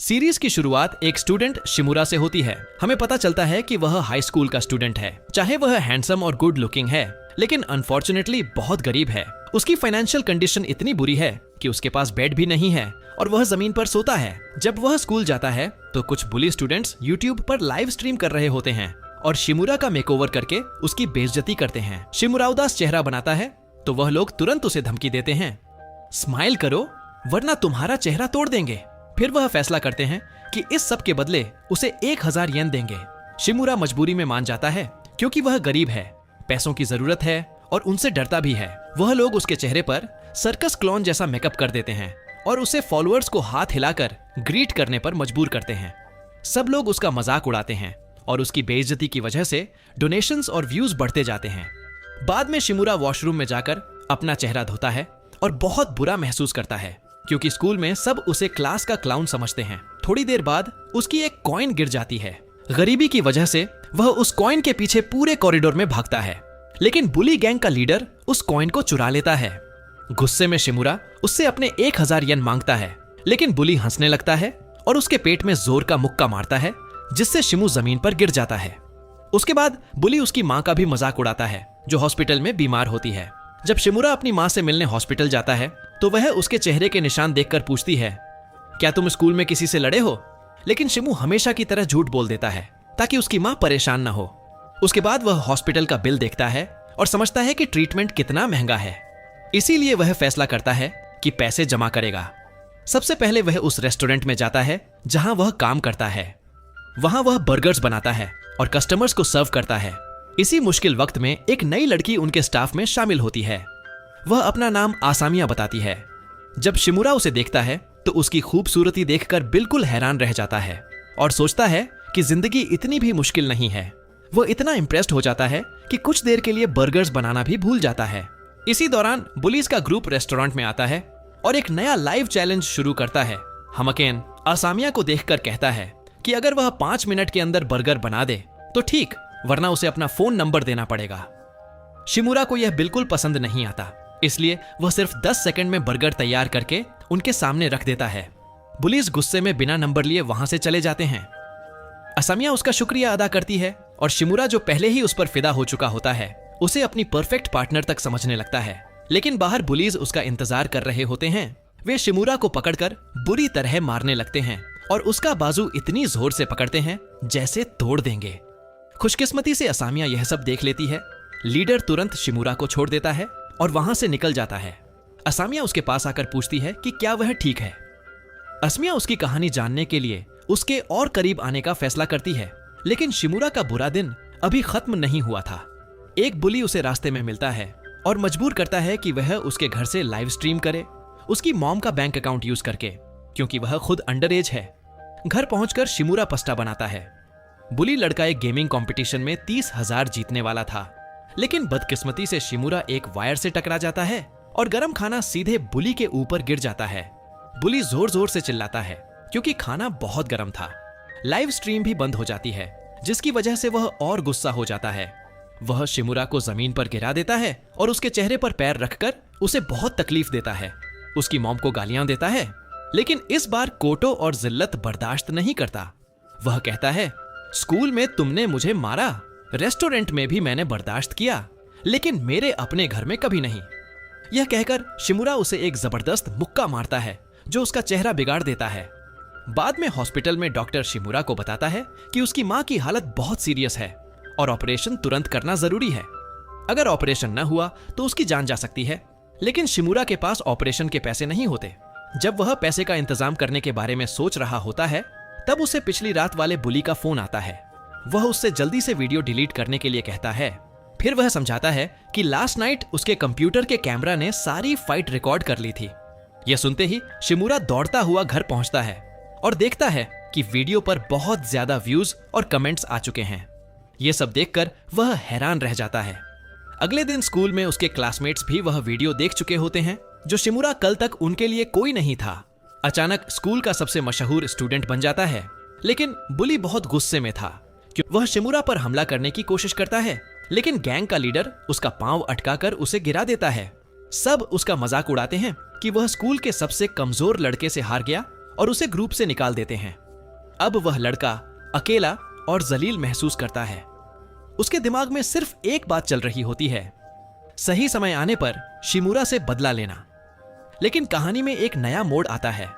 Series की शुरुआत एक स्टूडेंट शिमुरा से होती है। हमें पता चलता है कि वह हाई स्कूल का स्टूडेंट है। चाहे वह हैंडसम और गुड लुकिंग है, लेकिन अनफॉर्चुनेटली बहुत गरीब है। उसकी फाइनेंशियल कंडीशन इतनी बुरी है कि उसके पास बेड भी नहीं है और वह जमीन पर सोता है। जब वह स्कूल जाता है तो कुछ बुली स्टूडेंट्स यूट्यूब पर लाइव स्ट्रीम कर रहे होते हैं और शिमुरा का मेकओवर करके उसकी बेइज्जती करते हैं। शिमुरा उदास चेहरा बनाता है तो वह लोग तुरंत उसे धमकी देते हैं, स्माइल करो वरना तुम्हारा चेहरा तोड़ देंगे। फिर वह फैसला करते हैं कि इस सब के बदले उसे 1000 येन देंगे। शिमुरा मजबूरी में मान जाता है क्योंकि वह गरीब है, पैसों की जरूरत है और उनसे डरता भी है। वह लोग उसके चेहरे पर सर्कस क्लॉन जैसा मेकअप कर देते हैं और उसे फॉलोअर्स को हाथ हिलाकर ग्रीट करने पर मजबूर करते हैं। सब लोग उसका मजाक उड़ाते हैं और उसकी बेइज्जती की वजह से डोनेशंस और व्यूज बढ़ते जाते हैं। बाद में शिमुरा वॉशरूम में जाकर अपना चेहरा धोता है और बहुत बुरा महसूस करता है क्योंकि स्कूल में सब उसे क्लास का क्लाउन समझते हैं। थोड़ी देर बाद उसकी एक कॉइन गिर जाती है। गरीबी की वजह से वह उस कॉइन के पीछे पूरे कॉरिडोर में भागता है, लेकिन बुली गैंग का लीडर उस कॉइन को चुरा लेता है। गुस्से में शिमुरा उससे अपने 1000 येन मांगता है, लेकिन बुली हंसने लगता है और उसके पेट में जोर का मुक्का मारता है जिससे शिमु जमीन पर गिर जाता है। उसके बाद बुली उसकी मां का भी मजाक उड़ाता है जो हॉस्पिटल में बीमार होती है। जब शिमुरा अपनी मां से मिलने हॉस्पिटल जाता है तो वह उसके चेहरे के निशान देखकर पूछती है, क्या तुम स्कूल में किसी से लड़े हो? लेकिन शिमु हमेशा की तरह झूठ बोल देता है ताकि उसकी मां परेशान ना हो। उसके बाद वह हॉस्पिटल का बिल देखता है और समझता है कि ट्रीटमेंट कितना महंगा है। इसीलिए वह फैसला करता है कि पैसे जमा करेगा। सबसे पहले वह उस रेस्टोरेंट में जाता है जहां वह काम करता है। वहां वह बर्गर्स बनाता है और कस्टमर्स को सर्व करता है। इसी मुश्किल वक्त में एक नई लड़की उनके स्टाफ में शामिल होती है। वह अपना नाम आसामिया बताती है। जब शिमुरा उसे देखता है तो उसकी खूबसूरती देखकर बिल्कुल हैरान रह जाता है और सोचता है कि जिंदगी इतनी भी मुश्किल नहीं है। वो इतना इम्प्रेस्ड हो जाता है कि कुछ देर के लिए बर्गर्स बनाना भी भूल जाता है। इसी दौरान बुलीज का ग्रुप रेस्टोरेंट में आता है और एक नया लाइव चैलेंज शुरू करता है। हमकेन आसामिया को देखकर कहता है कि अगर वह 5 मिनट के अंदर बर्गर बना दे तो ठीक, वरना उसे अपना फोन नंबर देना पड़ेगा। शिमुरा को यह बिल्कुल पसंद नहीं आता, इसलिए वह सिर्फ 10 सेकंड में बर्गर तैयार करके उनके सामने रख देता है। बुलीज गुस्से में बिना नंबर लिए वहां से चले जाते हैं। असामिया उसका शुक्रिया अदा करती है और शिमुरा जो पहले ही उस पर फिदा हो चुका होता है उसे अपनी परफेक्ट पार्टनर तक समझने लगता है। लेकिन बाहर बुलीज उसका इंतजार कर रहे होते हैं। वे शिमुरा को पकड़कर बुरी तरह मारने लगते हैं और उसका बाजू इतनी जोर से पकड़ते हैं जैसे तोड़ देंगे। खुशकिस्मती से असामिया यह सब देख लेती है। लीडर तुरंत शिमुरा को छोड़ देता है और वहां से निकल जाता है। असामिया उसके पास आकर पूछती है कि क्या वह ठीक है। असमिया उसकी कहानी जानने के लिए उसके और करीब आने का फैसला करती है, लेकिन शिमुरा का बुरा दिन अभी खत्म नहीं हुआ था। एक बुली उसे रास्ते में मिलता है और मजबूर करता है कि वह उसके घर से लाइव स्ट्रीम करे, उसकी मॉम का बैंक अकाउंट यूज करके, क्योंकि वह खुद अंडर एज है। घर पहुंचकर शिमुरा पस्ता बनाता है। बुली लड़का एक गेमिंग कंपटीशन में 30,000 जीतने वाला था, लेकिन बदकिस्मती से शिमुरा एक वायर से टकरा जाता है और गरम खाना सीधे बुली के ऊपर गिर जाता है। बुली जोर जोर से चिल्लाता है क्योंकि खाना बहुत गर्म था। लाइव स्ट्रीम भी बंद हो जाती है, जिसकी वजह से वह और गुस्सा हो जाता है। वह शिमुरा को जमीन पर गिरा देता है और उसके चेहरे पर पैर रखकर उसे बहुत तकलीफ देता है। उसकी मॉम को गालियां देता है, लेकिन इस बार कोटो और जिल्लत बर्दाश्त नहीं करता। वह कहता है, स्कूल में तुमने मुझे मारा, रेस्टोरेंट में भी मैंने बर्दाश्त किया, लेकिन मेरे अपने घर में कभी नहीं। यह कहकर शिमुरा उसे एक जबरदस्त मुक्का मारता है जो उसका चेहरा बिगाड़ देता है। बाद में हॉस्पिटल में डॉक्टर शिमुरा को बताता है कि उसकी मां की हालत बहुत सीरियस है और ऑपरेशन तुरंत करना जरूरी है। अगर ऑपरेशन न हुआ तो उसकी जान जा सकती है, लेकिन शिमुरा के पास ऑपरेशन के पैसे नहीं होते। जब वह पैसे का इंतजाम करने के बारे में सोच रहा होता है, तब उसे पिछली रात वाले बुली का फोन आता है। वह उससे जल्दी से वीडियो डिलीट करने के लिए कहता है। फिर वह समझाता है कि लास्ट नाइट उसके कंप्यूटर के कैमरा ने सारी फाइट रिकॉर्ड कर ली थी। यह सुनते ही शिमुरा दौड़ता हुआ घर पहुंचता है और देखता है कि वीडियो पर बहुत ज्यादा व्यूज और कमेंट्स आ चुके हैं। यह सब देखकर वह हैरान रह जाता है। अगले दिन स्कूल में उसके क्लासमेट्स भी वह वीडियो देख चुके होते हैं जो शिमुरा कल तक उनके लिए कोई नहीं था। अचानक स्कूल का सबसे मशहूर स्टूडेंट बन जाता है, लेकिन बुली बहुत गुस्से में था। वह शिमुरा पर हमला करने की कोशिश करता है, लेकिन गैंग का लीडर उसका पांव अटकाकर उसे गिरा देता है। सब उसका मजाक उड़ाते हैं कि वह स्कूल के सबसे कमजोर लड़के से हार गया और उसे ग्रुप से निकाल देते हैं। अब वह लड़का अकेला और जलील महसूस करता है। उसके दिमाग में सिर्फ एक बात चल रही होती है, सही समय आने पर शिमुरा से बदला लेना। लेकिन कहानी में एक नया मोड़ आता है।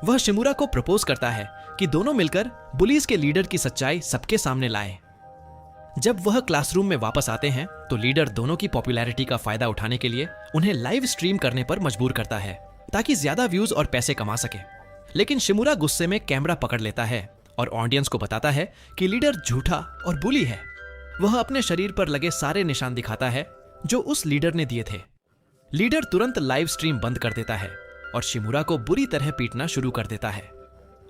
वह शिमुरा को प्रपोज करता है कि दोनों मिलकर पुलिस के लीडर की सच्चाई सबके सामने लाए। जब वह क्लासरूम में वापस आते हैं तो लीडर दोनों की पॉपुलैरिटी का फायदा उठाने के लिए उन्हें लाइव स्ट्रीम करने पर मजबूर करता है ताकि ज्यादा व्यूज और पैसे कमा सके। लेकिन शिमुरा गुस्से में कैमरा पकड़ लेता है और ऑडियंस को बताता है कि लीडर झूठा और बुली है। वह अपने शरीर पर लगे सारे निशान दिखाता है जो उस लीडर ने दिए थे। लीडर तुरंत लाइव स्ट्रीम बंद कर देता है और शिमुरा को बुरी तरह पीटना शुरू कर देता है।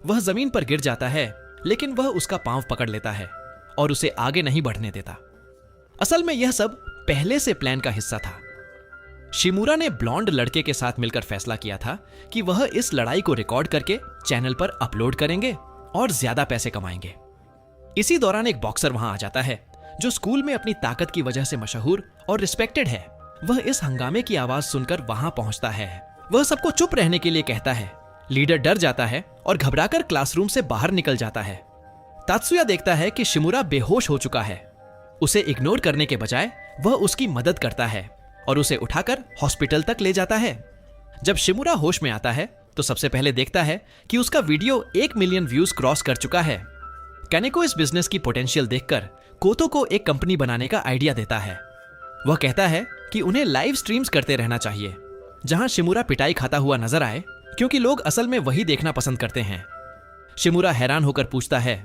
वह जमीन पर गिर जाता है, लेकिन वह उसका पांव पकड़ लेता है और उसे आगे नहीं बढ़ने देता। असल में यह सब पहले से प्लान का हिस्सा था। शिमुरा ने ब्लॉन्ड लड़के के साथ मिलकर फैसला किया था कि वह इस लड़ाई को रिकॉर्ड करके चैनल पर अपलोड करेंगे और ज्यादा पैसे कमाएंगे। इसी दौरान एक बॉक्सर वहां आ जाता है जो स्कूल में अपनी ताकत की वजह से मशहूर और रिस्पेक्टेड है। वह इस हंगामे की आवाज सुनकर वहां पहुंचता है। वह सबको चुप रहने के लिए कहता है। लीडर डर जाता है और घबराकर क्लासरूम से बाहर निकल जाता है। तात्सुया देखता है कि शिमुरा बेहोश हो चुका है। उसे इग्नोर करने के बजाय वह उसकी मदद करता है और उसे उठाकर हॉस्पिटल तक ले जाता है। जब शिमुरा होश में आता है तो सबसे पहले देखता है कि उसका वीडियो 1 मिलियन व्यूज क्रॉस कर चुका है। कानेको इस बिजनेस की पोटेंशियल देखकर कोतो को एक कंपनी बनाने का आइडिया देता है। वह कहता है कि उन्हें लाइव स्ट्रीम्स करते रहना चाहिए जहां शिमुरा पिटाई खाता हुआ नजर आए, क्योंकि लोग असल में वही देखना पसंद करते हैं। शिमुरा हैरान होकर पूछता है,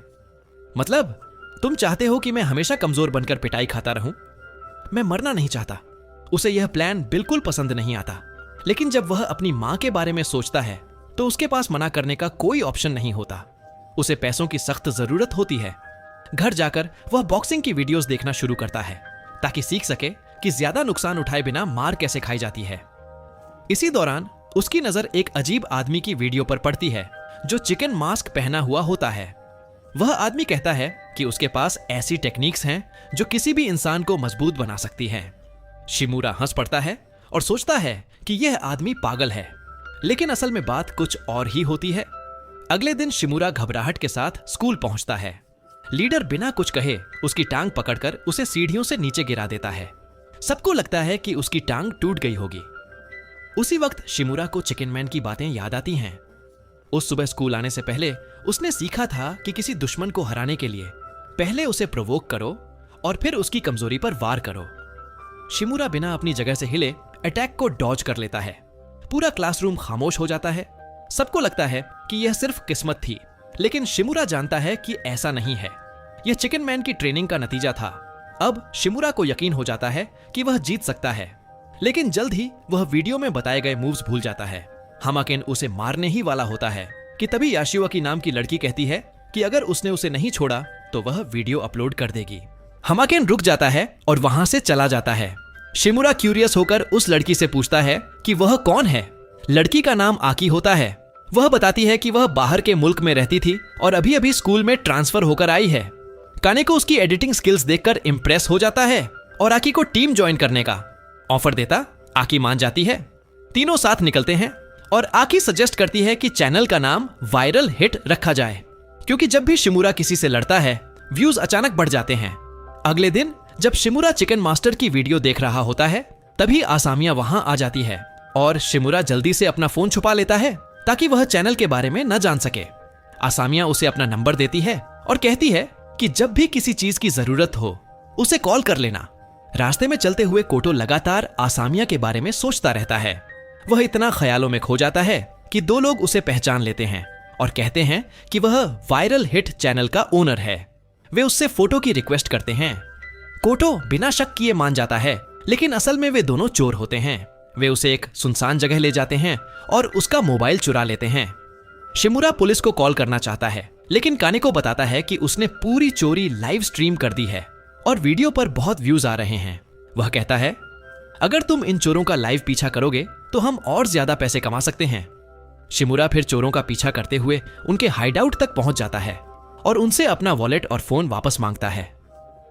मतलब तुम चाहते हो कि मैं हमेशा कमजोर बनकर पिटाई खाता रहूं? मैं मरना नहीं चाहता। उसे यह प्लान बिल्कुल पसंद नहीं आता। लेकिन जब वह अपनी मां के बारे में सोचता है तो उसके पास मना करने का कोई ऑप्शन नहीं होता। उसे पैसों की सख्त जरूरत होती है। घर जाकर वह बॉक्सिंग की वीडियोस देखना शुरू करता है ताकि सीख सके कि ज्यादा नुकसान उठाए बिना मार कैसे खाई जाती है। इसी दौरान उसकी नजर एक अजीब आदमी की वीडियो पर पड़ती है जो चिकन मास्क पहना हुआ होता है। वह आदमी कहता है कि उसके पास ऐसी टेक्निक्स हैं जो किसी भी इंसान को मजबूत बना सकती हैं। शिमुरा हंस पड़ता है और सोचता है कि यह आदमी पागल है, लेकिन असल में बात कुछ और ही होती है। अगले दिन शिमुरा घबराहट के साथ स्कूल पहुंचता है। लीडर बिना कुछ कहे उसकी टांग पकड़कर उसे सीढ़ियों से नीचे गिरा देता है। सबको लगता है कि उसकी टांग टूट गई होगी। उसी वक्त शिमुरा को चिकन मैन की बातें याद आती हैं। उस सुबह स्कूल आने से पहले उसने सीखा था कि किसी दुश्मन को हराने के लिए पहले उसे प्रोवोक करो और फिर उसकी कमजोरी पर वार करो। शिमुरा बिना अपनी जगह से हिले अटैक को डॉज कर लेता है। पूरा क्लासरूम खामोश हो जाता है। सबको लगता है कि यह सिर्फ किस्मत थी, लेकिन शिमुरा जानता है कि ऐसा नहीं है। यह चिकन मैन की ट्रेनिंग का नतीजा था। अब शिमुरा को यकीन हो जाता है कि वह जीत सकता है, लेकिन जल्द ही वह वीडियो में बताए गए मूव्स भूल जाता है। हमाकेन उसे मारने ही वाला होता है कि तभी याशिवा की नाम की लड़की कहती है कि अगर उसने उसे नहीं छोड़ा तो वह वीडियो अपलोड कर देगी। हमाकेन रुक जाता है और वहां से चला जाता है। शिमुरा क्यूरियस होकर उस लड़की से पूछता है कि वह कौन है। लड़की का नाम आकी होता है। वह बताती है कि वह बाहर के मुल्क में रहती थी और अभी अभी स्कूल में ट्रांसफर होकर आई है। कानेको उसकी एडिटिंग स्किल्स देखकर इंप्रेस हो जाता है और आकी को टीम ज्वाइन करने का ऑफर देता। आकी मान जाती है। तीनों साथ निकलते हैं और आकी सजेस्ट करती है कि चैनल का नाम वायरल हिट रखा जाए, क्योंकि जब भी शिमुरा किसी से लड़ता है व्यूज अचानक बढ़ जाते हैं। अगले दिन जब शिमुरा चिकन मास्टर की वीडियो देख रहा होता है तभी आसामिया वहां आ जाती है और शिमुरा जल्दी से अपना फोन छुपा लेता है ताकि वह चैनल के बारे में न जान सके। आसामिया उसे अपना नंबर देती है और कहती है कि जब भी किसी चीज की जरूरत हो उसे कॉल कर लेना। रास्ते में चलते हुए कोटो लगातार आसामिया के बारे में सोचता रहता है। वह इतना ख्यालों में खो जाता है कि दो लोग उसे पहचान लेते हैं और कहते हैं कि वह वायरल हिट चैनल का ओनर है। वे उससे फोटो की रिक्वेस्ट करते हैं। कोटो बिना शक किए मान जाता है, लेकिन असल में वे दोनों चोर होते हैं। वे उसे एक सुनसान जगह ले जाते हैं और उसका मोबाइल चुरा लेते हैं। शिमुरा पुलिस को कॉल करना चाहता है, लेकिन कानेको बताता है कि उसने पूरी चोरी लाइव स्ट्रीम कर दी है और वीडियो पर बहुत व्यूज आ रहे हैं। वह कहता है, अगर तुम इन चोरों का लाइव पीछा करोगे तो हम और ज्यादा पैसे कमा सकते हैं। शिमुरा फिर चोरों का पीछा करते हुए उनके हाइडआउट तक पहुंच जाता है और उनसे अपना वॉलेट और फोन वापस मांगता है।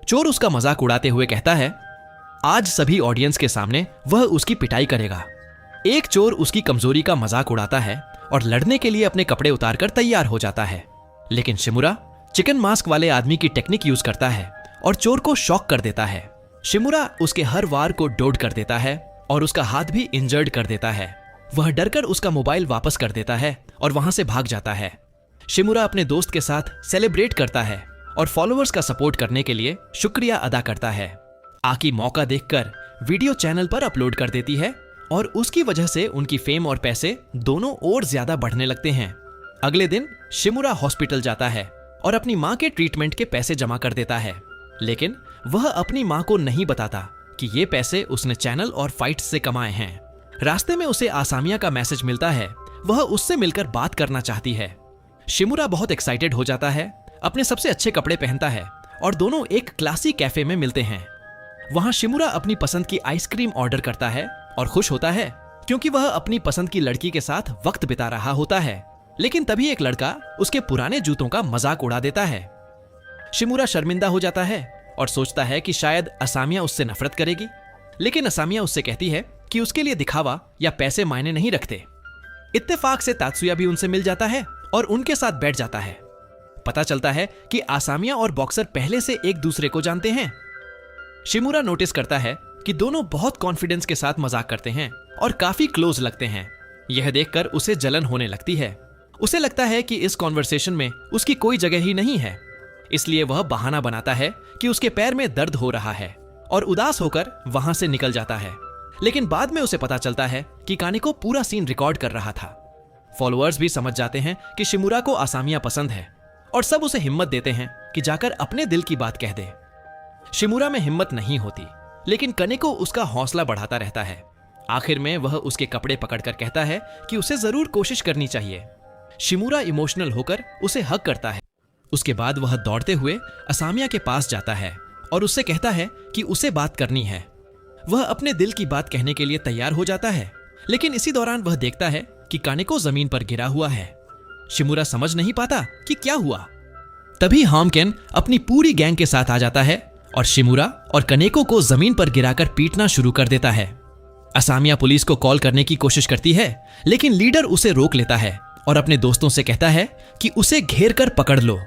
चोर उसका मजाक उड़ाते हुए कहता है, आज सभी ऑडियंस के सामने वह उसकी पिटाई करेगा। एक चोर उसकी कमजोरी का मजाक उड़ाता है और लड़ने के लिए अपने कपड़े उतारकर तैयार हो जाता है। लेकिन शिमुरा चिकन मास्क वाले आदमी की टेक्निक यूज करता है और चोर को शॉक कर देता है। शिमुरा उसके हर वार को डोड कर देता है और उसका हाथ भी इंजर्ड कर देता है। वह डरकर उसका मोबाइल वापस कर देता है और वहां से भाग जाता है। शिमुरा अपने दोस्त के साथ सेलिब्रेट करता है और फॉलोअर्स का सपोर्ट करने के लिए शुक्रिया अदा करता है। आकी मौका देखकर वीडियो चैनल पर अपलोड कर देती है और उसकी वजह से उनकी फेम और पैसे दोनों और ज्यादा बढ़ने लगते हैं। अगले दिन शिमुरा हॉस्पिटल जाता है और अपनी मां के ट्रीटमेंट के पैसे जमा कर देता है, लेकिन वह अपनी मां को नहीं बताता कि ये पैसे उसने चैनल और फाइट्स से कमाए हैं। रास्ते में उसे आसामिया का मैसेज मिलता है। वह उससे मिलकर बात करना चाहती है। शिमुरा बहुत एक्साइटेड हो जाता है, अपने सबसे अच्छे कपड़े पहनता है और दोनों एक क्लासी कैफे में मिलते हैं। वहां शिमुरा अपनी पसंद की आइसक्रीम ऑर्डर करता है और खुश होता है क्योंकि वह अपनी पसंद की लड़की के साथ वक्त बिता रहा होता है। लेकिन तभी एक लड़का उसके पुराने जूतों का मजाक उड़ा देता है। शिमुरा शर्मिंदा हो जाता है और सोचता है कि शायद असामिया उससे नफरत करेगी, लेकिन असामिया उससे कहती है कि उसके लिए दिखावा या पैसे मायने नहीं रखते। इत्तेफाक से तात्सुया भी उनसे मिल जाता है और उनके साथ बैठ जाता है। पता चलता है कि असामिया और बॉक्सर पहले से एक दूसरे को जानते हैं। शिमुरा नोटिस करता है कि दोनों बहुत कॉन्फिडेंस के साथ मजाक करते हैं और काफी क्लोज लगते हैं। यह देखकर उसे जलन होने लगती है। उसे लगता है कि इस कॉन्वर्सेशन में उसकी कोई जगह ही नहीं है, इसलिए वह बहाना बनाता है कि उसके पैर में दर्द हो रहा है और उदास होकर वहां से निकल जाता है। लेकिन बाद में उसे पता चलता है कि कानेको पूरा सीन रिकॉर्ड कर रहा था। फॉलोअर्स भी समझ जाते हैं कि शिमुरा को असामिया पसंद है और सब उसे हिम्मत देते हैं कि जाकर अपने दिल की बात कह दे। शिमुरा में हिम्मत नहीं होती, लेकिन कानेको उसका हौसला बढ़ाता रहता है। आखिर में वह उसके कपड़े पकड़कर कहता है कि उसे जरूर कोशिश करनी चाहिए। शिमुरा इमोशनल होकर उसे हग करता है। उसके बाद वह दौड़ते हुए असामिया के पास जाता है और उससे कहता है कि उसे बात करनी है। वह अपने दिल की बात कहने के लिए तैयार हो जाता है, लेकिन इसी दौरान वह देखता है कि कानेको जमीन पर गिरा हुआ है। शिमुरा समझ नहीं पाता कि क्या हुआ। तभी हामकेन अपनी पूरी गैंग के साथ आ जाता है और शिमुरा और कानेको को जमीन पर गिराकर पीटना शुरू कर देता है। असामिया पुलिस को कॉल करने की कोशिश करती है, लेकिन लीडर उसे रोक लेता है और अपने दोस्तों से कहता है कि उसे घेर कर पकड़ लो।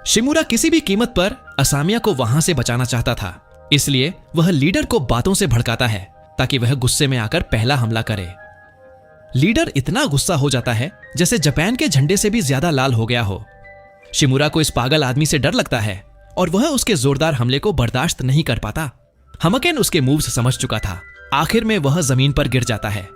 शिमुरा किसी भी कीमत पर असामिया को वहां से बचाना चाहता था, इसलिए वह लीडर को बातों से भड़काता है ताकि वह गुस्से में आकर पहला हमला करे। लीडर इतना गुस्सा हो जाता है जैसे जापान के झंडे से भी ज्यादा लाल हो गया हो। शिमुरा को इस पागल आदमी से डर लगता है और वह उसके जोरदार हमले को बर्दाश्त नहीं कर पाता। हमकेन उसके मूव्स समझ चुका था। आखिर में वह जमीन पर गिर जाता है।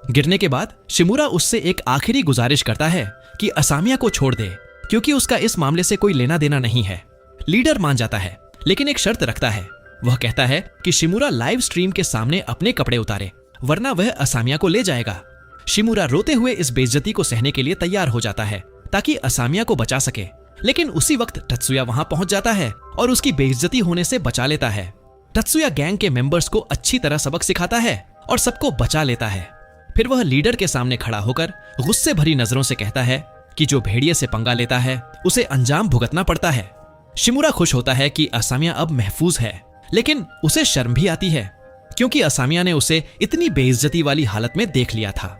गिरने के बाद शिमुरा उससे एक आखिरी गुजारिश करता है कि असामिया को छोड़ दे, क्योंकि उसका इस मामले से कोई लेना देना नहीं है। लीडर मान जाता है, लेकिन एक शर्त रखता है। वह कहता है कि शिमुरा लाइव स्ट्रीम के सामने अपने कपड़े उतारे, वरना वह असामिया को ले जाएगा। शिमुरा रोते हुए इस बेइज्जती को सहने के लिए तैयार हो जाता है ताकि असामिया को बचा सके। लेकिन उसी वक्त टत्सुया वहां पहुंच जाता है और उसकी बेइज्जती होने से बचा लेता है। टत्सुया गैंग के मेंबर्स को अच्छी तरह सबक सिखाता है और सबको बचा लेता है। फिर वह लीडर के सामने खड़ा होकर गुस्से भरी नजरों से कहता है कि जो भेड़िए से पंगा लेता है उसे अंजाम भुगतना पड़ता है। शिमुरा खुश होता है कि असामिया अब महफूज है, लेकिन उसे शर्म भी आती है क्योंकि असामिया ने उसे इतनी बेइज्जती वाली हालत में देख लिया था।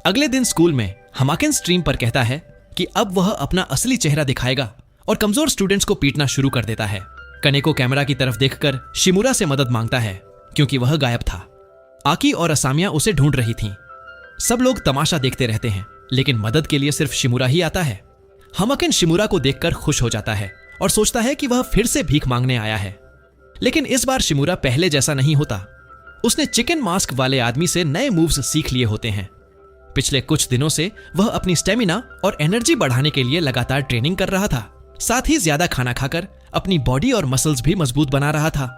अगले दिन स्कूल में हमाकेन स्ट्रीम पर कहता है कि अब वह अपना असली चेहरा दिखाएगा और कमजोर स्टूडेंट्स को पीटना शुरू कर देता है। कानेको कैमरा की तरफ देखकर शिमुरा से मदद मांगता है क्योंकि वह गायब था। आकी और असामिया उसे ढूंढ रही थीं। सब लोग तमाशा देखते रहते हैं, लेकिन मदद के लिए सिर्फ शिमुरा ही आता है। हमाकेन शिमुरा को देखकर खुश हो जाता है और सोचता है कि वह फिर से भीख मांगने आया है। लेकिन इस बार शिमुरा पहले जैसा नहीं होता। उसने चिकन मास्क वाले आदमी से नए मूव्स सीख लिए होते हैं। पिछले कुछ दिनों से वह अपनी स्टेमिना और एनर्जी बढ़ाने के लिए लगातार ट्रेनिंग कर रहा था। साथ ही ज्यादा खाना खाकर अपनी बॉडी और मसल्स भी मजबूत बना रहा था।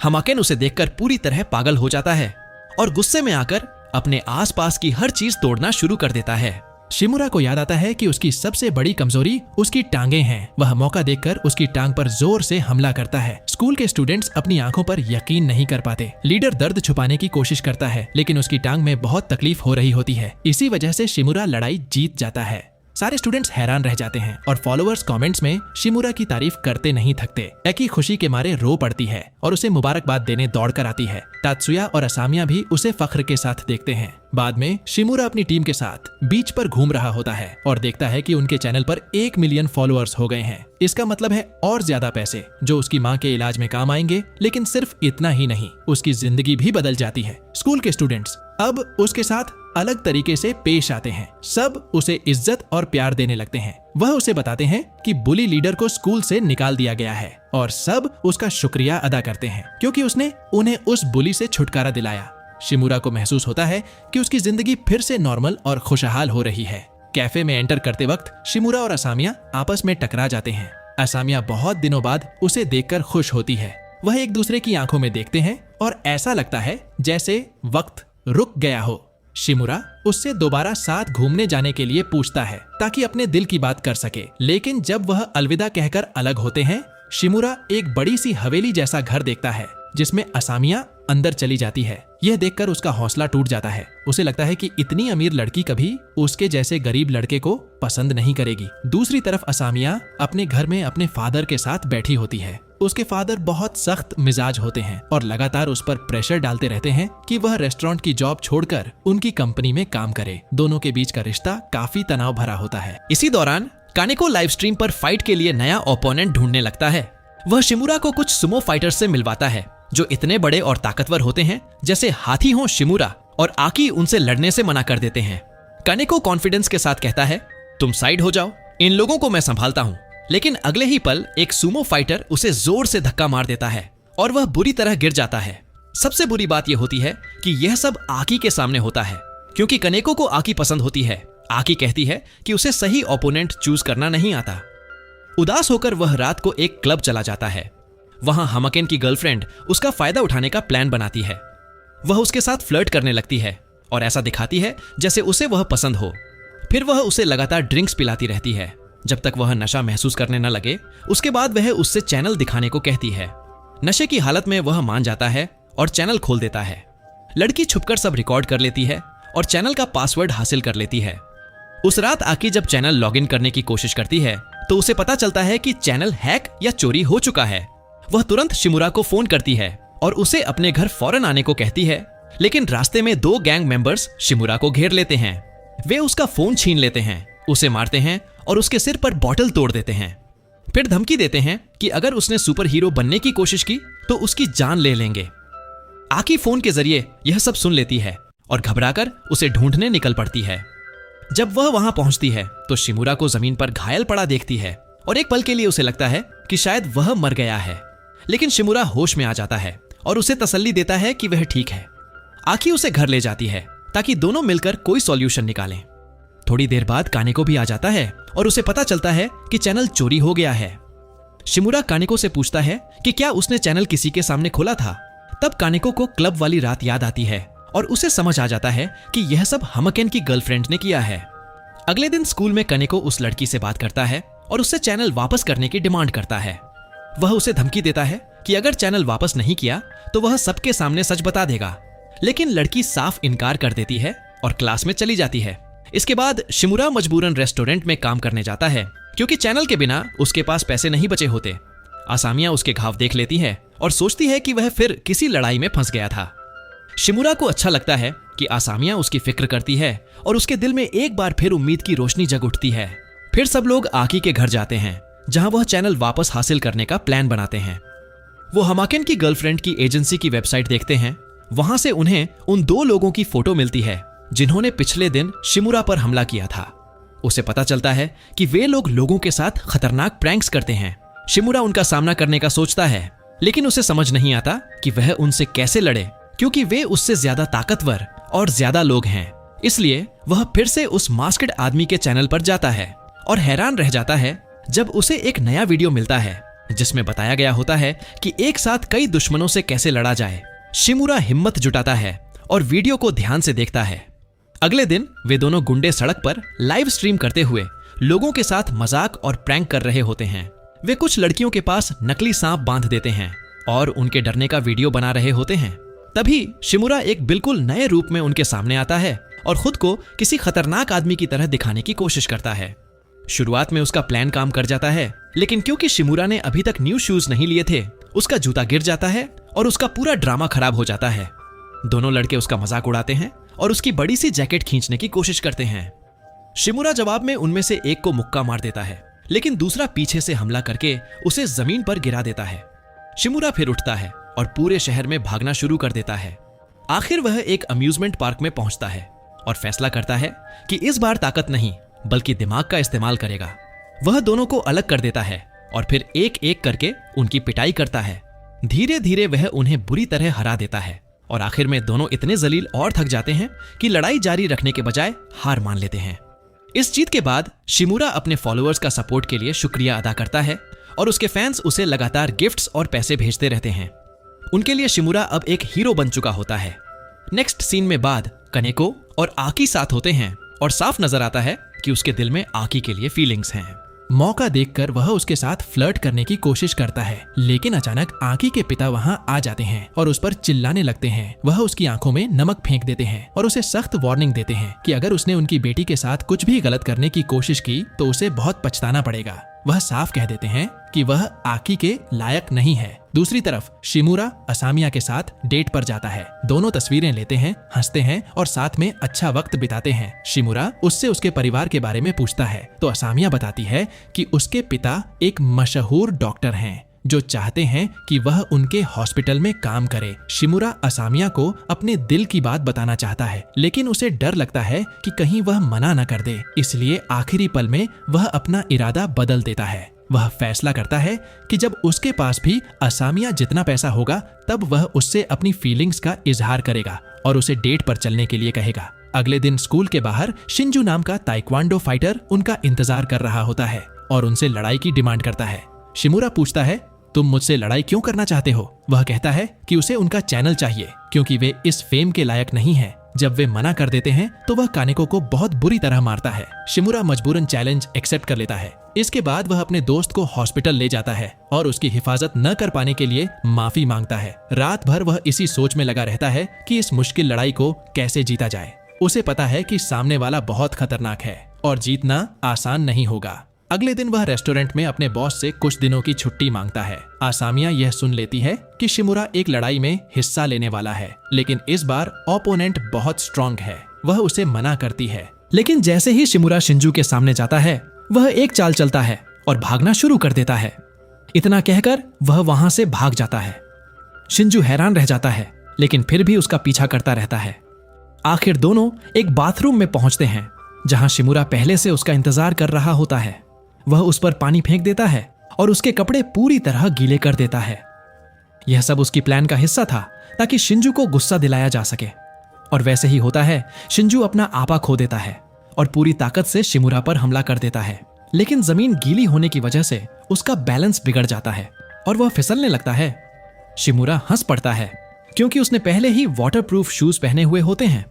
हमाकेन उसे देखकर पूरी तरह पागल हो जाता है और गुस्से में आकर अपने आसपास की हर चीज तोड़ना शुरू कर देता है। शिमुरा को याद आता है कि उसकी सबसे बड़ी कमजोरी उसकी टांगें हैं। वह मौका देखकर उसकी टांग पर जोर से हमला करता है। स्कूल के स्टूडेंट्स अपनी आंखों पर यकीन नहीं कर पाते। लीडर दर्द छुपाने की कोशिश करता है, लेकिन उसकी टांग में बहुत तकलीफ हो रही होती है। इसी वजह से शिमुरा लड़ाई जीत जाता है। सारे स्टूडेंट्स हैरान रह जाते हैं और फॉलोअर्स कमेंट्स में शिमुरा की तारीफ करते नहीं थकते। एकी खुशी के मारे रो पड़ती है और उसे मुबारकबाद देने दौड़कर आती है। तात्सुया और असामिया भी उसे फख्र के साथ देखते हैं। बाद में शिमुरा अपनी टीम के साथ बीच पर घूम रहा होता है और देखता है कि उनके चैनल पर 1 मिलियन फॉलोअर्स हो गए हैं। इसका मतलब है और ज्यादा पैसे जो उसकी माँ के इलाज में काम आएंगे। लेकिन सिर्फ इतना ही नहीं, उसकी जिंदगी भी बदल जाती है। स्कूल के स्टूडेंट्स अब उसके साथ अलग तरीके से पेश आते हैं। सब उसे इज्जत और प्यार देने लगते हैं। वह उसे बताते हैं कि बुली लीडर को स्कूल से निकाल दिया गया है और सब उसका शुक्रिया अदा करते हैं क्योंकि उसने उन्हें उस बुली से छुटकारा दिलाया। शिमुरा को महसूस होता है कि उसकी जिंदगी फिर से नॉर्मल और खुशहाल हो रही है। कैफे में एंटर करते वक्त शिमुरा और असामिया आपस में टकरा जाते हैं। असामिया बहुत दिनों बाद उसे देखकर खुश होती है। वह एक दूसरे की आंखों में देखते हैं और ऐसा लगता है जैसे वक्त रुक गया हो। शिमुरा उससे दोबारा साथ घूमने जाने के लिए पूछता है ताकि अपने दिल की बात कर सके। लेकिन जब वह अलविदा कहकर अलग होते हैं, शिमुरा एक बड़ी सी हवेली जैसा घर देखता है जिसमें असामिया अंदर चली जाती है। यह देखकर उसका हौसला टूट जाता है। उसे लगता है कि इतनी अमीर लड़की कभी उसके जैसे गरीब लड़के को पसंद नहीं करेगी। दूसरी तरफ असामिया अपने घर में अपने फादर के साथ बैठी होती है। उसके फादर बहुत सख्त मिजाज होते हैं और लगातार उस पर प्रेशर डालते रहते हैं कि वह रेस्टोरेंट की जॉब छोड़कर उनकी कंपनी में काम करे। दोनों के बीच का रिश्ता काफी तनाव भरा होता है। इसी दौरान कानेको लाइव स्ट्रीम पर फाइट के लिए नया ओपोनेंट ढूंढने लगता है। वह शिमुरा को कुछ सुमो फाइटर्स से मिलवाता है जो इतने बड़े और ताकतवर होते हैं जैसे हाथी हो शिमुरा, और आकी उनसे लड़ने से मना कर देते हैं। कानेको कॉन्फिडेंस के साथ कहता है, तुम साइड हो जाओ, इन लोगों को मैं संभालता हूँ। लेकिन अगले ही पल एक सुमो फाइटर उसे जोर से धक्का मार देता है और वह बुरी तरह गिर जाता है। सबसे बुरी बात यह होती है कि यह सब आकी के सामने होता है क्योंकि कानेको को आकी पसंद होती है। आकी कहती है कि उसे सही ओपोनेंट चूज करना नहीं आता। उदास होकर वह रात को एक क्लब चला जाता है। वहां हमकेन की गर्लफ्रेंड उसका फायदा उठाने का प्लान बनाती है। वह उसके साथ फ्लर्ट करने लगती है और ऐसा दिखाती है जैसे उसे वह पसंद हो। फिर वह उसे लगातार ड्रिंक्स पिलाती रहती है जब तक वह नशा महसूस करने न लगे। उसके बाद वह उससे चैनल दिखाने को कहती है। नशे की हालत में वह मान जाता है और चैनल खोल देता है। लड़की छुपकर सब रिकॉर्ड कर लेती है और चैनल का पासवर्ड हासिल कर लेती है। उस रात आकी जब चैनल लॉगिन करने की कोशिश करती है तो उसे पता चलता है कि चैनल हैक या चोरी हो चुका है। वह तुरंत शिमुरा को फोन करती है और उसे अपने घर फौरन आने को कहती है। लेकिन रास्ते में 2 गैंग मेंबर्स शिमुरा को घेर लेते हैं। वे उसका फोन छीन लेते हैं, उसे मारते हैं और उसके सिर पर बॉटल तोड़ देते हैं। फिर धमकी देते हैं कि अगर उसने सुपर हीरो बनने की कोशिश की तो उसकी जान ले लेंगे। आकी फोन के जरिए यह सब सुन लेती है और घबराकर उसे ढूंढने निकल पड़ती है। जब वह वहां पहुंचती है तो शिमुरा को जमीन पर घायल पड़ा देखती है और एक पल के लिए उसे लगता है कि शायद वह मर गया है। लेकिन शिमुरा होश में आ जाता है और उसे तसल्ली देता है कि वह ठीक है। आकी उसे घर ले जाती है ताकि दोनों मिलकर कोई सॉल्यूशन निकालें। थोड़ी देर बाद कानेको भी आ जाता है और उसे पता चलता है कि चैनल चोरी हो गया है। शिमुरा कानेको से पूछता है कि क्या उसने चैनल किसी के सामने खोला था। तब कानेको को क्लब वाली रात याद आती है और उसे समझ आ जाता है कि यह सब हमकेन की गर्लफ्रेंड ने किया है। अगले दिन स्कूल में कानेको उस लड़की से बात करता है और उससे चैनल वापस करने की डिमांड करता है। वह उसे धमकी देता है कि अगर चैनल वापस नहीं किया तो वह सबके सामने सच बता देगा। लेकिन लड़की साफ इनकार कर देती है और क्लास में चली जाती है। इसके बाद शिमुरा मजबूरन रेस्टोरेंट में काम करने जाता है क्योंकि चैनल के बिना उसके पास पैसे नहीं बचे होते। असामिया उसके घाव देख लेती है और सोचती है कि वह फिर किसी लड़ाई में फंस गया था। शिमुरा को अच्छा लगता है कि असामिया उसकी फिक्र करती है और उसके दिल में एक बार फिर उम्मीद की रोशनी जग उठती है। फिर सब लोग आकी के घर जाते हैं जहां वह चैनल वापस हासिल करने का प्लान बनाते हैं। वो हमाकेन की गर्लफ्रेंड की एजेंसी की वेबसाइट देखते हैं। वहां से उन्हें उन 2 लोगों की फोटो मिलती है जिन्होंने पिछले दिन शिमुरा पर हमला किया था। उसे पता चलता है कि वे लोगों के साथ खतरनाक प्रैंक्स करते हैं। शिमुरा उनका सामना करने का सोचता है लेकिन उसे समझ नहीं आता कि वह उनसे कैसे लड़े क्योंकि वे उससे ज्यादा ताकतवर और ज्यादा लोग हैं। इसलिए वह फिर से उस मास्क्ड आदमी के चैनल पर जाता है और हैरान रह जाता है जब उसे एक नया वीडियो मिलता है जिसमें बताया गया होता है कि एक साथ कई दुश्मनों से कैसे लड़ा जाए। शिमुरा हिम्मत जुटाता है और वीडियो को ध्यान से देखता है। अगले दिन वे दोनों गुंडे सड़क पर लाइव स्ट्रीम करते हुए लोगों के साथ मजाक और प्रैंक कर रहे होते हैं। वे कुछ लड़कियों के पास नकली सांप बांध देते हैं और उनके डरने का वीडियो बना रहे होते हैं। तभी शिमुरा एक बिल्कुल नए रूप में उनके सामने आता है और खुद को किसी खतरनाक आदमी की तरह दिखाने की कोशिश करता है। शुरुआत में उसका प्लान काम कर जाता है, लेकिन क्योंकि शिमुरा ने अभी तक न्यू शूज नहीं लिए थे, उसका जूता गिर जाता है और उसका पूरा ड्रामा खराब हो जाता है। दोनों लड़के उसका मजाक उड़ाते हैं और उसकी बड़ी सी जैकेट खींचने की कोशिश करते हैं। शिमुरा जवाब में उनमें से एक को मुक्का मार देता है, लेकिन दूसरा पीछे से हमला करके उसे जमीन पर गिरा देता है। शिमुरा फिर उठता है और पूरे शहर में भागना शुरू कर देता है। आखिर वह एक अम्यूजमेंट पार्क में पहुंचता है और फैसला करता है कि इस बार ताकत नहीं बल्कि दिमाग का इस्तेमाल करेगा। वह दोनों को अलग कर देता है और फिर एक एक करके उनकी पिटाई करता है। धीरे धीरे वह उन्हें बुरी तरह हरा देता है और आखिर में दोनों इतने जलील और थक जाते हैं कि लड़ाई जारी रखने के बजाय हार मान लेते हैं। इस जीत के बाद शिमुरा अपने फॉलोअर्स का सपोर्ट के लिए शुक्रिया अदा करता है और उसके फैंस उसे लगातार गिफ्ट्स और पैसे भेजते रहते हैं। उनके लिए शिमुरा अब एक हीरो बन चुका होता है। नेक्स्ट सीन में बाद कनेको और आकी साथ होते हैं और साफ नजर आता है कि उसके दिल में आकी के लिए फीलिंग्स हैं। मौका देखकर वह उसके साथ फ्लर्ट करने की कोशिश करता है, लेकिन अचानक आकी के पिता वहां आ जाते हैं और उस पर चिल्लाने लगते हैं। वह उसकी आंखों में नमक फेंक देते हैं और उसे सख्त वार्निंग देते हैं कि अगर उसने उनकी बेटी के साथ कुछ भी गलत करने की कोशिश की तो उसे बहुत पछताना पड़ेगा। वह साफ कह देते हैं कि वह आकी के लायक नहीं है। दूसरी तरफ शिमुरा असामिया के साथ डेट पर जाता है। दोनों तस्वीरें लेते हैं, हंसते हैं और साथ में अच्छा वक्त बिताते हैं। शिमुरा उससे उसके परिवार के बारे में पूछता है तो असामिया बताती है कि उसके पिता एक मशहूर डॉक्टर हैं जो चाहते हैं कि वह उनके हॉस्पिटल में काम करे। शिमुरा असामिया को अपने दिल की बात बताना चाहता है, लेकिन उसे डर लगता है कि कहीं वह मना न कर दे, इसलिए आखिरी पल में वह अपना इरादा बदल देता है। वह फैसला करता है कि जब उसके पास भी असामिया जितना पैसा होगा तब वह उससे अपनी फीलिंग्स का इजहार करेगा और उसे डेट पर चलने के लिए कहेगा। अगले दिन स्कूल के बाहर शिंजू नाम का ताइक्वांडो फाइटर उनका इंतजार कर रहा होता है और उनसे लड़ाई की डिमांड करता है। शिमुरा पूछता है, तुम मुझसे लड़ाई क्यों करना चाहते हो? वह कहता है कि उसे उनका चैनल चाहिए क्योंकि वे इस फेम के लायक नहीं है। जब वे मना कर देते हैं तो वह कानेको को बहुत बुरी तरह मारता है। शिमुरा मजबूरन चैलेंज एक्सेप्ट कर लेता है। इसके बाद वह अपने दोस्त को हॉस्पिटल ले जाता है और उसकी हिफाजत न कर पाने के लिए माफी मांगता है। रात भर वह इसी सोच में लगा रहता है कि इस मुश्किल लड़ाई को कैसे जीता जाए। उसे पता है कि सामने वाला बहुत खतरनाक है और जीतना आसान नहीं होगा। अगले दिन वह रेस्टोरेंट में अपने बॉस से कुछ दिनों की छुट्टी मांगता है। आसामिया यह सुन लेती है कि शिमुरा एक लड़ाई में हिस्सा लेने वाला है, लेकिन इस बार ओपोनेंट बहुत स्ट्रांग है। वह उसे मना करती है, लेकिन जैसे ही शिमुरा शिंजू के सामने जाता है वह एक चाल चलता है और भागना शुरू कर देता है। इतना कहकर वह वहां से भाग जाता है। शिंजू हैरान रह जाता है, लेकिन फिर भी उसका पीछा करता रहता है। आखिर दोनों एक बाथरूम में पहुंचते हैं जहां शिमुरा पहले से उसका इंतजार कर रहा होता है। वह उस पर पानी फेंक देता है और उसके कपड़े पूरी तरह गीले कर देता है। यह सब उसकी प्लान का हिस्सा था ताकि शिंजू को गुस्सा दिलाया जा सके। और वैसे ही होता है, शिंजू अपना आपा खो देता है और पूरी ताकत से शिमुरा पर हमला कर देता है। लेकिन जमीन गीली होने की वजह से उसका बैलेंस बिगड़ जाता है और वह फिसलने लगता है। शिमुरा हंस पड़ता है क्योंकि उसने पहले ही वाटरप्रूफ शूज पहने हुए होते हैं।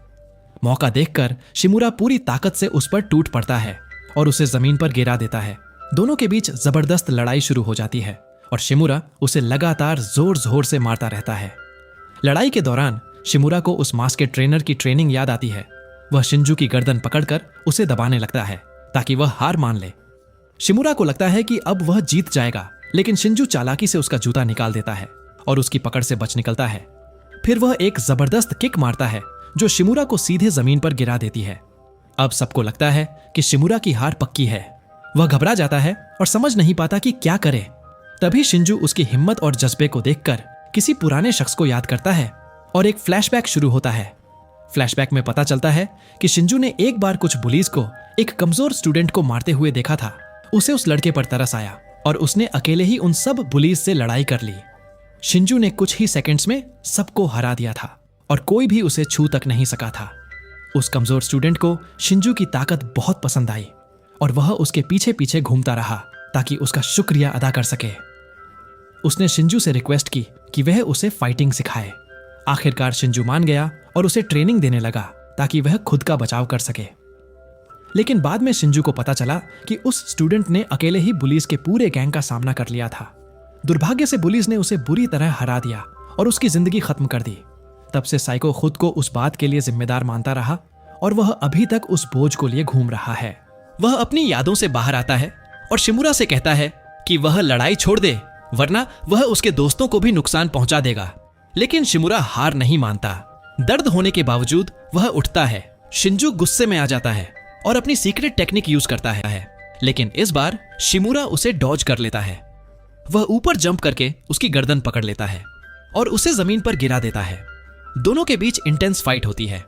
मौका देखकर शिमुरा पूरी ताकत से उस पर टूट पड़ता है और उसे जमीन पर गिरा देता है। दोनों के बीच जबरदस्त लड़ाई शुरू हो जाती है और शिमुरा उसे लगातार जोर जोर से मारता रहता है। लड़ाई के दौरान शिमुरा को उस मास के ट्रेनर की ट्रेनिंग याद आती है। वह शिंजू की गर्दन पकड़कर उसे दबाने लगता है ताकि वह हार मान ले। शिमुरा को लगता है कि अब वह जीत जाएगा, लेकिन शिंजू चालाकी से उसका जूता निकाल देता है और उसकी पकड़ से बच निकलता है। फिर वह एक जबरदस्त किक मारता है जो शिमुरा को सीधे जमीन पर गिरा देती है। अब सबको लगता है कि शिमुरा की हार पक्की है। वह घबरा जाता है और समझ नहीं पाता कि क्या करे। तभी शिंजू उसकी हिम्मत और जज्बे को देखकर किसी पुराने शख्स को याद करता है और एक फ्लैशबैक शुरू होता है। फ्लैशबैक में पता चलता है कि शिंजू ने एक बार कुछ बुलीज को एक कमजोर स्टूडेंट को मारते हुए देखा था। उसे उस लड़के पर तरस आया और उसने अकेले ही उन सब बुलीज से लड़ाई कर ली। शिंजू ने कुछ ही सेकंड्स में सबको हरा दिया था और कोई भी उसे छू तक नहीं सका था। उस कमजोर स्टूडेंट को शिंजू की ताकत बहुत पसंद आई और वह उसके पीछे पीछे घूमता रहा ताकि उसका शुक्रिया अदा कर सके। उसने शिंजू से रिक्वेस्ट की कि वह उसे फाइटिंग सिखाए। आखिरकार शिंजू मान गया और उसे ट्रेनिंग देने लगा ताकि वह खुद का बचाव कर सके। लेकिन बाद में शिंजू को पता चला कि उस स्टूडेंट ने अकेले ही पुलिस के पूरे गैंग का सामना कर लिया था। दुर्भाग्य से पुलिस ने उसे बुरी तरह हरा दिया और उसकी जिंदगी खत्म कर दी। तब से साइको खुद को उस बात के लिए जिम्मेदार मानता रहा और वह अभी तक उस बोझ को लिए घूम रहा है। वह अपनी यादों से बाहर आता है और शिमुरा से कहता है कि वह लड़ाई छोड़ दे, वरना वह उसके दोस्तों को भी नुकसान पहुंचा देगा। लेकिन शिमुरा हार नहीं मानता। दर्द होने के बावजूद वह उठता है। शिंजू गुस्से में आ जाता है और अपनी सीक्रेट टेक्निक यूज करता है, लेकिन इस बार शिमुरा उसे डॉज कर लेता है। वह ऊपर जंप करके उसकी गर्दन पकड़ लेता है और उसे जमीन पर गिरा देता है। दोनों के बीच इंटेंस फाइट होती है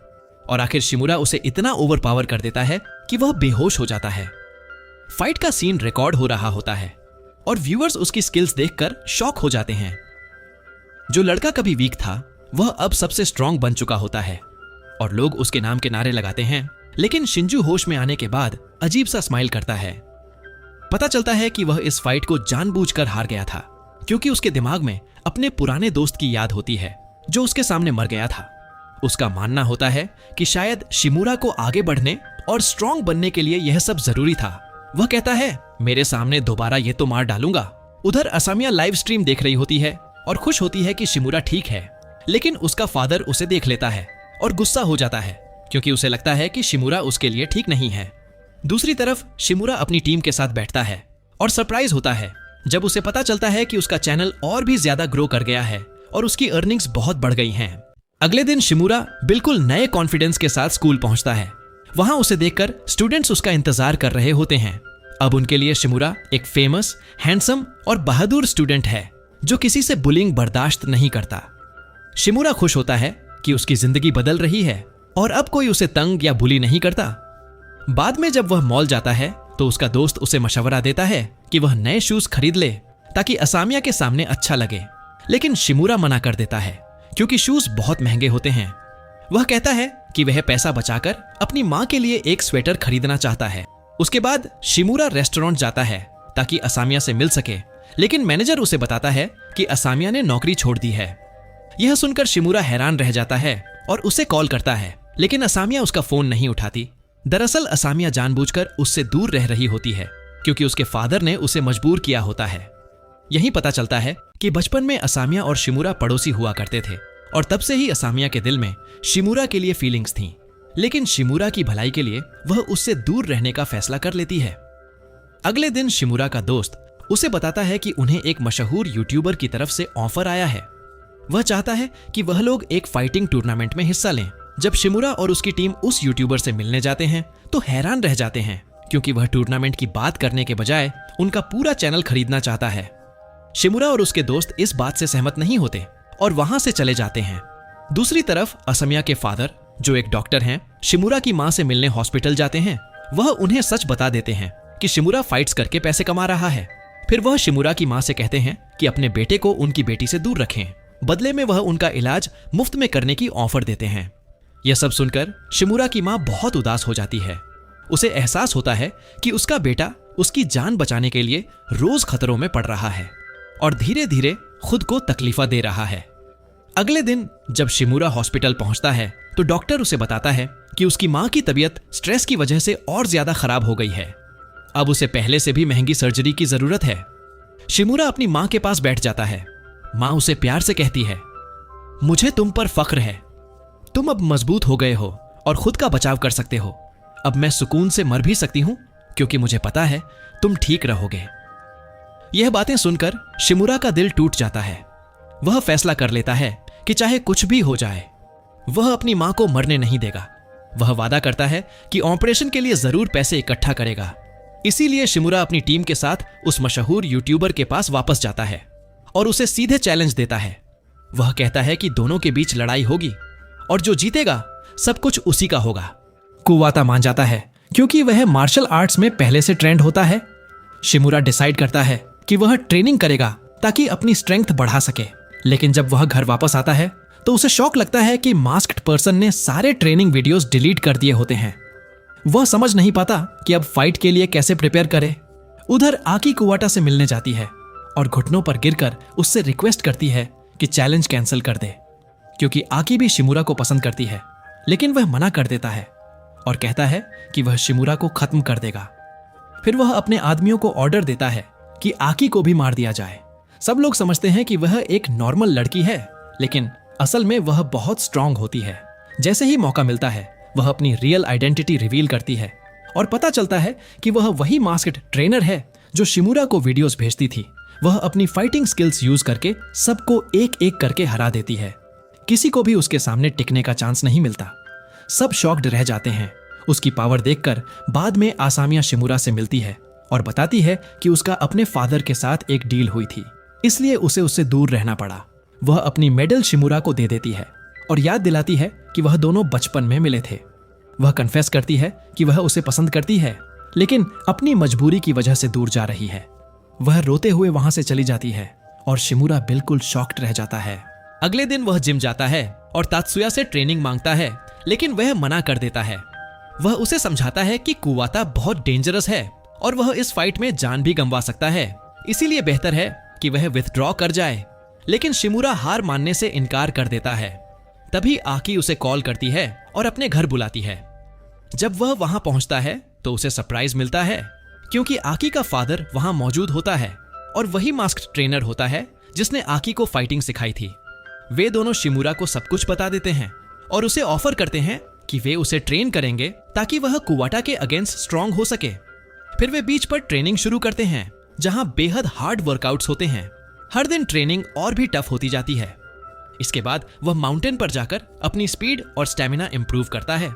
और आखिर शिमुरा उसे इतना ओवरपावर कर देता है कि वह बेहोश हो जाता है। फाइट का सीन रिकॉर्ड हो रहा होता है और व्यूअर्स उसकी स्किल्स देखकर शॉक हो जाते हैं। जो लड़का कभी वीक था वह अब सबसे स्ट्रांग बन चुका होता है और लोग उसके नाम के नारे लगाते हैं। लेकिन शिंजू होश में आने के बाद अजीब सा स्माइल करता है। पता चलता है कि वह इस फाइट को जानबूझकर हार गया था, क्योंकि उसके दिमाग में अपने पुराने दोस्त की याद होती है जो उसके सामने मर गया था। उसका मानना होता है कि शायद शिमुरा को आगे बढ़ने और स्ट्रांग बनने के लिए यह सब जरूरी था। वह कहता है, मेरे सामने दोबारा ये तो मार डालूंगा। उधर असामिया लाइव स्ट्रीम देख रही होती है और खुश होती है कि शिमुरा ठीक है, लेकिन उसका फादर उसे देख लेता है और गुस्सा हो जाता है, क्योंकि उसे लगता है कि शिमुरा उसके लिए ठीक नहीं है। दूसरी तरफ शिमुरा अपनी टीम के साथ बैठता है और सरप्राइज होता है जब उसे पता चलता है कि उसका चैनल और भी ज्यादा ग्रो कर गया है और उसकी अर्निंग्स बहुत बढ़ गई हैं। अगले दिन शिमुरा बिल्कुल नए कॉन्फिडेंस के साथ स्कूल पहुंचता है। वहां उसे देखकर स्टूडेंट्स उसका इंतजार कर रहे होते हैं। अब उनके लिए शिमुरा एक फेमस, हैंडसम और बहादुर स्टूडेंट है जो किसी से बुलिंग बर्दाश्त नहीं करता। शिमुरा खुश होता है कि उसकी जिंदगी बदल रही है और अब कोई उसे तंग या बुली नहीं करता। बाद में जब वह मॉल जाता है तो उसका दोस्त उसे मशवरा देता है कि वह नए शूज खरीद ले ताकि असामिया के सामने अच्छा लगे, लेकिन शिमुरा मना कर देता है क्योंकि शूज बहुत महंगे होते हैं। वह कहता है कि वह पैसा बचाकर अपनी माँ के लिए एक स्वेटर खरीदना चाहता है। उसके बाद शिमुरा रेस्टोरेंट जाता है ताकि असामिया से मिल सके, लेकिन मैनेजर उसे बताता है कि असामिया ने नौकरी छोड़ दी है। यह सुनकर शिमुरा हैरान रह जाता है और उसे कॉल करता है, लेकिन असामिया उसका फोन नहीं उठाती। दरअसल असामिया जानबूझकर उससे दूर रह रही होती है क्योंकि उसके फादर ने उसे मजबूर किया होता है। यही पता चलता है कि बचपन में असामिया और शिमुरा पड़ोसी हुआ करते थे और तब से ही असामिया के दिल में शिमुरा के लिए फीलिंग्स थीं। लेकिन शिमुरा की भलाई के लिए वह उससे दूर रहने का फैसला कर लेती है। अगले दिन शिमुरा का दोस्त उसे बताता है कि उन्हें एक मशहूर यूट्यूबर की तरफ से ऑफर आया है। वह चाहता है कि वह लोग एक फाइटिंग टूर्नामेंट में हिस्सा लें। जब शिमुरा और उसकी टीम उस यूट्यूबर से मिलने जाते हैं तो हैरान रह जाते हैं क्योंकि वह टूर्नामेंट की बात करने के बजाय उनका पूरा चैनल खरीदना चाहता है। शिमुरा और उसके दोस्त इस बात से सहमत नहीं होते और वहां से चले जाते हैं। दूसरी तरफ असामिया के फादर, जो एक डॉक्टर हैं, शिमुरा की मां से मिलने हॉस्पिटल जाते हैं। वह उन्हें सच बता देते हैं कि शिमुरा फाइट्स करके पैसे कमा रहा है। फिर वह शिमुरा की मां से कहते हैं कि अपने बेटे को उनकी बेटी से दूर रखें। बदले में वह उनका इलाज मुफ्त में करने की ऑफर देते हैं। यह सब सुनकर शिमुरा की मां बहुत उदास हो जाती है। उसे एहसास होता है कि उसका बेटा उसकी जान बचाने के लिए रोज खतरों में पड़ रहा है और धीरे धीरे खुद को तकलीफा दे रहा है। अगले दिन जब शिमुरा हॉस्पिटल पहुंचता है तो डॉक्टर उसे बताता है कि उसकी मां की तबीयत स्ट्रेस की वजह से और ज्यादा खराब हो गई है। अब उसे पहले से भी महंगी सर्जरी की जरूरत है। शिमुरा अपनी मां के पास बैठ जाता है। मां उसे प्यार से कहती है, मुझे तुम पर फख्र है। तुम अब मजबूत हो गए हो और खुद का बचाव कर सकते हो। अब मैं सुकून से मर भी सकती हूं क्योंकि मुझे पता है तुम ठीक रहोगे। यह बातें सुनकर शिमुरा का दिल टूट जाता है। वह फैसला कर लेता है कि चाहे कुछ भी हो जाए वह अपनी मां को मरने नहीं देगा। वह वादा करता है कि ऑपरेशन के लिए जरूर पैसे इकट्ठा करेगा। इसीलिए शिमुरा अपनी टीम के साथ उस मशहूर यूट्यूबर के पास वापस जाता है और उसे सीधे चैलेंज देता है। वह कहता है कि दोनों के बीच लड़ाई होगी और जो जीतेगा सब कुछ उसी का होगा। कुवाता मान जाता है क्योंकि वह मार्शल आर्ट्स में पहले से ट्रेंड होता है। शिमुरा डिसाइड करता है कि वह ट्रेनिंग करेगा ताकि अपनी स्ट्रेंथ बढ़ा सके। लेकिन जब वह घर वापस आता है तो उसे शॉक लगता है कि मास्क्ड पर्सन ने सारे ट्रेनिंग वीडियोस डिलीट कर दिए होते हैं। वह समझ नहीं पाता कि अब फाइट के लिए कैसे प्रिपेयर करे। उधर आकी कुवाटा से मिलने जाती है और घुटनों पर गिरकर उससे रिक्वेस्ट करती है कि चैलेंज कैंसिल कर दे, क्योंकि आकी भी शिमुरा को पसंद करती है। लेकिन वह मना कर देता है और कहता है कि वह शिमुरा को खत्म कर देगा। फिर वह अपने आदमियों को ऑर्डर देता है कि आकी को भी मार दिया जाए। सब लोग समझते हैं कि वह एक नॉर्मल लड़की है, लेकिन असल में वह बहुत स्ट्रांग होती है। जैसे ही मौका मिलता है वह अपनी रियल आइडेंटिटी रिवील करती है और पता चलता है कि वह वही मास्क्ड ट्रेनर है जो शिमुरा को वीडियोस भेजती थी। वह अपनी फाइटिंग स्किल्स यूज करके सबको एक एक करके हरा देती है। किसी को भी उसके सामने टिकने का चांस नहीं मिलता। सब शॉक्ड रह जाते हैं। उसकी पावर देखकर बाद में आसामिया शिमुरा से मिलती है और बताती है कि उसका अपने फादर के साथ एक डील हुई थी, इसलिए उसे उससे दूर रहना पड़ा। वह अपनी मेडल शिमुरा को दे देती है और याद दिलाती है कि वह दोनों बचपन में मिले थे। वह कन्फेस करती है कि वह उसे पसंद करती है, लेकिन अपनी मजबूरी की वजह से दूर जा रही है। वह रोते हुए वहां से चली जाती है और शिमुरा बिल्कुल शॉक्ड रह जाता है। अगले दिन वह जिम जाता है और तात्सुया से ट्रेनिंग मांगता है, लेकिन वह मना कर देता है। वह उसे समझाता है कि कुवाता बहुत डेंजरस है और वह इस फाइट में जान भी गंवा सकता है, इसीलिए बेहतर है कि वह विथड्रॉ कर जाए। लेकिन शिमुरा हार मानने से इनकार कर देता है। तभी आकी उसे कॉल करती है और अपने घर बुलाती है। जब वह वहां पहुंचता है तो उसे सरप्राइज मिलता है, क्योंकि आकी का फादर वहां मौजूद होता है और वही मास्क्ड ट्रेनर होता है जिसने आकी को फाइटिंग सिखाई थी। वे दोनों शिमुरा को सब कुछ बता देते हैं और उसे ऑफर करते हैं कि वे उसे ट्रेन करेंगे ताकि वह कुवाटा के अगेंस्ट स्ट्रांग हो सके। फिर वे बीच पर ट्रेनिंग शुरू करते हैं, जहां बेहद हार्ड वर्कआउट्स होते हैं। हर दिन ट्रेनिंग और भी टफ होती जाती है। इसके बाद वह माउंटेन पर जाकर अपनी स्पीड और स्टेमिना इंप्रूव करता है।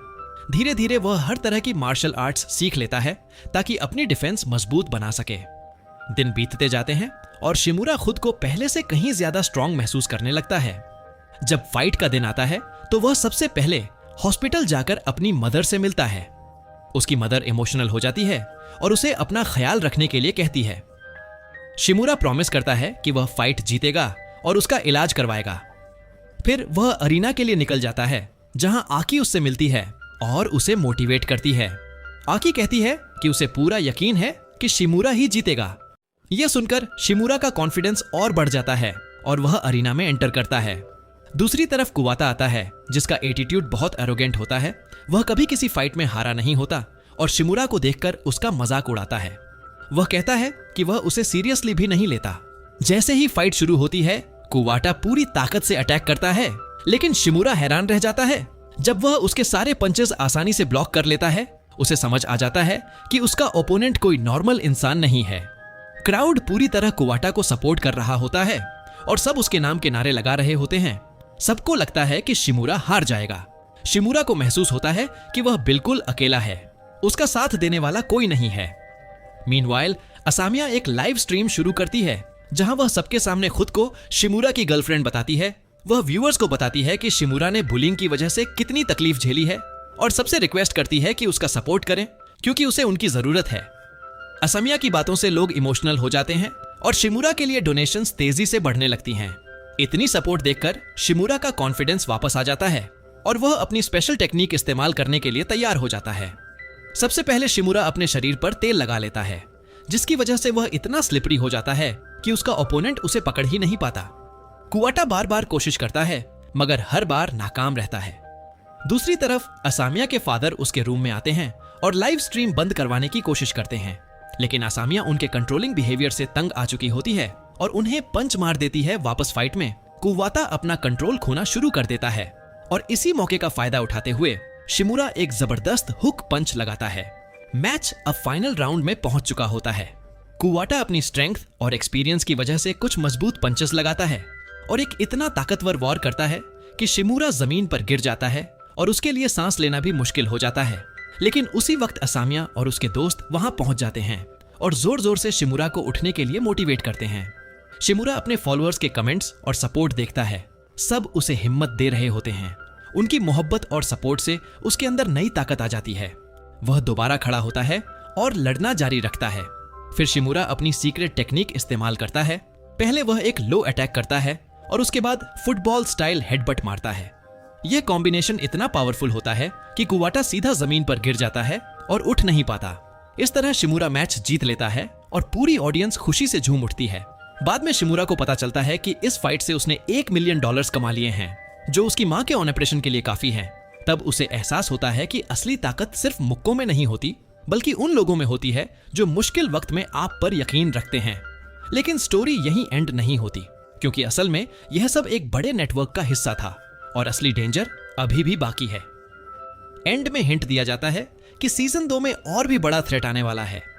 धीरे धीरे वह हर तरह की मार्शल आर्ट्स सीख लेता है ताकि अपनी डिफेंस मजबूत बना सके। दिन बीतते जाते हैं और शिमुरा खुद को पहले से कहीं ज्यादा स्ट्रांग महसूस करने लगता है। जब फाइट का दिन आता है तो वह सबसे पहले हॉस्पिटल जाकर अपनी मदर से मिलता है। उसकी मदर इमोशनल हो जाती है और उसे अपना ख्याल रखने के लिए कहती है। शिमुरा प्रॉमिस करता है कि वह फाइट जीतेगा और उसका इलाज करवाएगा। फिर वह अरीना के लिए निकल जाता है, जहां आकी उससे मिलती है और उसे मोटिवेट करती है। आकी कहती है कि उसे पूरा यकीन है कि शिमुरा ही जीतेगा। यह सुनकर शिमुरा का कॉन्फिडेंस और बढ़ जाता है और वह अरीना में एंटर करता है। दूसरी तरफ कुवाता आता है, जिसका एटीट्यूड बहुत एरोगेंट होता है। वह कभी किसी फाइट में हारा नहीं होता और शिमुरा को देखकर उसका मजाक उड़ाता है। वह कहता है कि वह उसे सीरियसली भी नहीं लेता। जैसे ही फाइट शुरू होती है, कुवाटा पूरी ताकत से अटैक करता है, लेकिन शिमुरा हैरान रह जाता है। जब वह उसके सारे पंचेस आसानी से ब्लॉक कर लेता है, उसे समझ आ जाता है कि उसका ओपोनेंट कोई नॉर्मल इंसान नहीं है। क्राउड पूरी तरह कुवाटा को सपोर्ट कर रहा होता है और सब उसके नाम के नारे लगा रहे होते हैं। सबको लगता है कि शिमुरा हार जाएगा। शिमुरा को महसूस होता है कि वह बिल्कुल अकेला है, उसका साथ देने वाला कोई नहीं है। मीनवाइल असामिया एक लाइव स्ट्रीम शुरू करती है, जहां वह सबके सामने खुद को शिमुरा की गर्लफ्रेंड बताती है। वह व्यूअर्स को बताती है कि शिमुरा ने बुलिंग की वजह से कितनी तकलीफ झेली है और सबसे रिक्वेस्ट करती है कि उसका सपोर्ट करें, क्योंकि उसे उनकी जरूरत है। असामिया की बातों से लोग इमोशनल हो जाते हैं और शिमुरा के लिए डोनेशंस तेजी से बढ़ने लगती हैं। इतनी सपोर्ट देखकर शिमुरा का कॉन्फिडेंस वापस आ जाता है और वह अपनी स्पेशल टेक्निक इस्तेमाल करने के लिए तैयार हो जाता है। सबसे पहले शिमुरा अपने शरीर पर तेल लगा लेता है, जिसकी वजह से वह इतना स्लिपरी हो जाता है कि उसका ओपोनेंट उसे पकड़ ही नहीं पाता। कुवाटा बार बार कोशिश करता है, मगर हर बार नाकाम रहता है। दूसरी तरफ असामिया के फादर उसके रूम में आते हैं और लाइव स्ट्रीम बंद करवाने की कोशिश करते हैं, लेकिन असामिया उनके कंट्रोलिंग बिहेवियर से तंग आ चुकी होती है और उन्हें पंच मार देती है। वापस फाइट में कुवाता अपना कंट्रोल खोना शुरू कर देता है और इसी मौके का फायदा उठाते हुए शिमुरा एक जबरदस्त हुक पंच लगाता है। मैच अब फाइनल राउंड में पहुंच चुका होता है। कुवाटा अपनी स्ट्रेंथ और एक्सपीरियंस की वजह से कुछ मजबूत पंचेस लगाता है और एक इतना ताकतवर वॉर करता है कि शिमुरा जमीन पर गिर जाता है और उसके लिए सांस लेना भी मुश्किल हो जाता है। लेकिन उसी वक्त असामिया और उसके दोस्त वहां पहुंच जाते हैं और जोर जोर से शिमुरा को उठने के लिए मोटिवेट करते हैं। शिमुरा अपने फॉलोअर्स के कमेंट्स और सपोर्ट देखता है। सब उसे हिम्मत दे रहे होते हैं। उनकी मोहब्बत और सपोर्ट से उसके अंदर नई ताकत आ जाती है। वह दोबारा खड़ा होता है और लड़ना जारी रखता है। फिर शिमुरा अपनी सीक्रेट टेक्निक इस्तेमाल करता है। पहले वह एक लो अटैक करता है और उसके बाद फुटबॉल स्टाइल हेडबट मारता है। यह कॉम्बिनेशन इतना पावरफुल होता है कि कुवाटा सीधा जमीन पर गिर जाता है और उठ नहीं पाता। इस तरह शिमुरा मैच जीत लेता है और पूरी ऑडियंस खुशी से झूम उठती है। बाद में शिमुरा को पता चलता है कि इस फाइट से उसने $1 मिलियन कमा लिए हैं, जो उसकी मां के ऑपरेशन के लिए काफी है। तब उसे एहसास होता है कि असली ताकत सिर्फ मुक्कों में नहीं होती, बल्कि उन लोगों में होती है जो मुश्किल वक्त में आप पर यकीन रखते हैं। लेकिन स्टोरी यहीं एंड नहीं होती, क्योंकि असल में यह सब एक बड़े नेटवर्क का हिस्सा था और असली डेंजर अभी भी बाकी है। एंड में हिंट दिया जाता है कि सीजन 2 में और भी बड़ा थ्रेट आने वाला है।